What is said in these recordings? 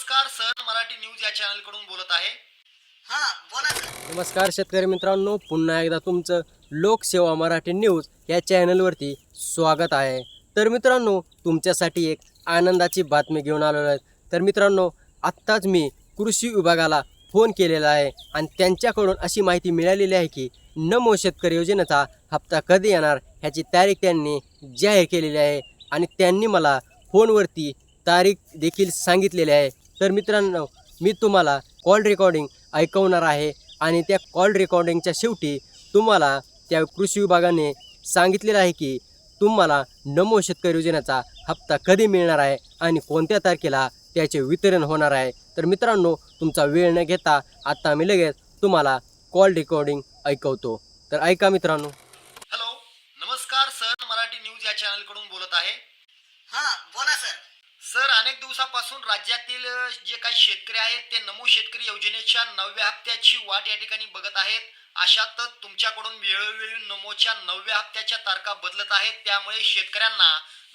नमस्कार sir, Marathi news या channel कडून बोलत आहे. हां बोला सर. नमस्कार शेतकरी मित्रांनो, पुन्हा एकदा तुमचं लोकसेवा मराठी न्यूज या चॅनलवरती स्वागत आहे. तर मित्रांनो, तुमच्यासाठी एक आनंदाची बातमी घेऊन आलेलो आहे. तर मित्रांनो, आत्ताच मी कृषी विभागाला फोन केलेला आहे आणि त्यांच्याकडून अशी माहिती मिळालेली आहे की नमो शेतकरी योजनेचा हप्ता कधी येणार ह्याची तारीख त्यांनी जाहीर केलेली आहे आणि त्यांनी मला फोनवरती तारीख देखील सांगितलेली आहे. तर मित्रांनो, मी तुम्हाला कॉल रेकॉर्डिंग ऐकवणार आहे आणि त्या कॉल रेकॉर्डिंगच्या शेवटी तुम्हाला त्या कृषी विभागाने सांगितलेलं आहे की तुम्हाला नमो शेतकरी योजनेचा हप्ता कधी मिळणार आहे आणि कोणत्या तारखेला त्याचे वितरण होणार आहे. तर मित्रांनो, तुमचा वेळ न घेता आता मी लगेच तुम्हाला कॉल रेकॉर्डिंग ऐकवतो. तर ऐका मित्रांनो. हॅलो, नमस्कार सर, मराठी न्यूज या चॅनल कडून बोलत आहे. हां बोला सर. सर, अनेक दिवसापासून राज्यातील जे काही शेतकरी आहेत ते नमो शेतकरी योजनेच्या 9व्या हप्त्याची वाट या ठिकाणी बघत आहेत. अशातच तुमच्याकडून वेळोवेळी नमोच्या 9व्या हप्त्याच्या तारखा बदलत आहेत. त्यामुळे शेतकऱ्यांना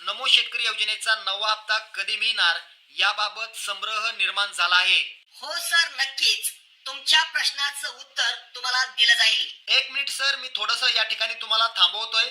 नमो शेतकरी योजनेचा 9वा हप्ता कधी मिळणार याबाबत संभ्रम निर्माण झाला आहे. हो सर, नक्कीच तुमच्या प्रश्नाचं उत्तर तुम्हाला दिलं जाईल. एक मिनिट सर, मी थोडंसं या ठिकाणी तुम्हाला थांबवतोय.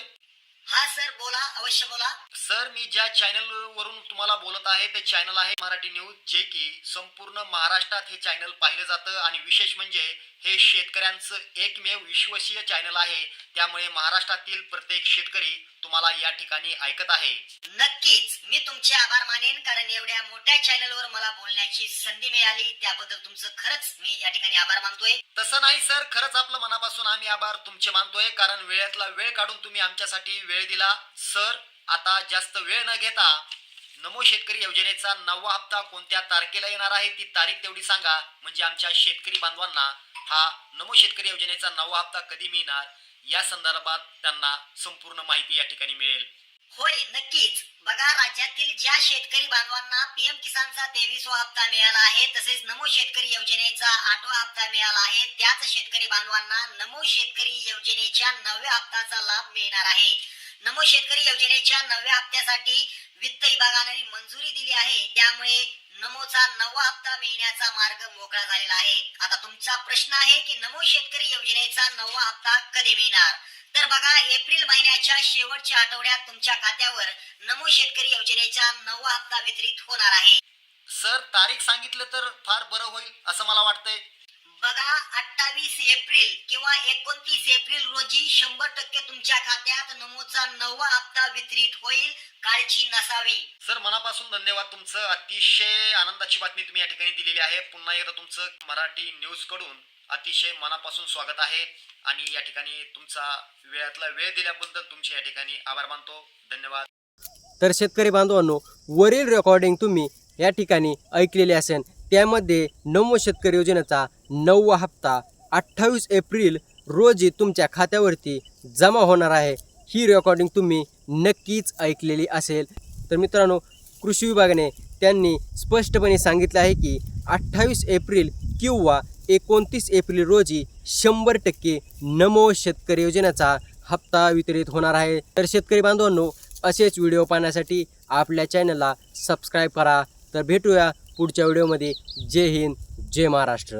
हा सर बोला, अवश्य बोला. सर, मी ज्या चॅनल वरून तुम्हाला बोलत आहे ते चॅनल आहे मराठी न्यूज, जे की संपूर्ण महाराष्ट्रात हे चॅनल पाहिलं जातं आणि विशेष म्हणजे हे शेतकऱ्यांचं एकमेव विश्वसनीय चॅनल आहे. त्यामुळे महाराष्ट्रातील प्रत्येक शेतकरी तुम्हाला या ठिकाणी ऐकत आहे. नक्कीच मी तुमचे आभार मानेन, कारण एवढ्या मोठ्या चॅनलवर मला बोलण्याची संधी मिळाली त्याबद्दल तुमचं खरंच मी या ठिकाणी आभार मानतोय. तसं नाही सर, खरंच आपलं मनापासून आम्ही आभार तुमचे मानतोय, कारण वेळातला वेळ काढून तुम्ही आमच्यासाठी वेळ दिला. सर, आता जास्त वेळ न घेता नमो शेतकरी योजनेचा 9वा हप्ता कोणत्या तारखेला येणार आहे ती तारीख तेवढी सांगा, म्हणजे आमच्या शेतकरी बांधवांना हा नमो शेतकरी योजनेचा 9वा हप्ता कधी मिळणार या संदर्भात त्यांना संपूर्ण माहिती या ठिकाणी मिळेल. होय, नक्कीच. बघा, राज्यातील ज्या शेतकरी बांधवांना पीएम किसानचा 23वा हप्ता मिळाला आहे, तसेच नमो शेतकरी योजनेचा 8वा हप्ता मिळाला आहे, त्याच शेतकरी बांधवांना नमो शेतकरी योजनेच्या 9व्या हप्त्याचा लाभ मिळणार आहे. नमो शेतकरी योजनेच्या 9व्या हप्त्यासाठी वित्त विभागाने मंजुरी दिली आहे. त्यामुळे नमोचा 9वा हप्ता मिळण्याचा मार्ग मोकळा झालेला आहे. आता तुमचा प्रश्न आहे की नमो शेतकरी योजनेचा 9वा हप्ता कधी मिळणार. तर बघा, एप्रिल महिन्याच्या शेवटच्या आठवड्यात तुमच्या खात्यावर नमो शेतकरी योजनेचा 9वा हप्ता वितरित होणार आहे. सर, तारीख सांगितलं तर फार बरं होईल असं मला वाटतंय. बघा, 28 एप्रिल किंवा 29 एप्रिल रोजी 100% तुमच्या खात्यात नमोचा 9वा हप्ता वितरित होईल. काळजी नसावी. सर, मनापासून धन्यवाद. तुमचं अतिशय आनंदाची बातमी तुम्ही या ठिकाणी दिलेली आहे. पुन्हा एकदा तुमचं मराठी न्यूज कडून अतिशय मनापासून स्वागत आहे आणि या ठिकाणी तुमचा वेळातला वेळ दिल्याबद्दल तुमचे या ठिकाणी आभार मानतो. धन्यवाद. तर शेतकरी बांधवांनो, वरील रेकॉर्डिंग तुम्ही या ठिकाणी ऐकलेली असेल. त्यामध्ये नमो शेतकरी योजनेचा 9वा हप्ता 28 एप्रिल रोजी तुमच्या खात्यावरती जमा होणार आहे. ही रेकॉर्डिंग तुम्ही नक्कीच ऐकलेली असेल. तर मित्रांनो, कृषी विभागाने त्यांनी स्पष्टपणे सांगितलं आहे की 28 एप्रिल किंवा 29 एप्रिल रोजी 100% नमो शेतकरी योजनेचा हप्ता वितरित होणार आहे. तर शेतकरी बांधवांनो, असेच व्हिडिओ पाहण्यासाठी आपल्या चॅनलला सबस्क्राईब करा. तर भेटूया पुढच्या व्हिडिओमध्ये. जय हिंद, जय महाराष्ट्र.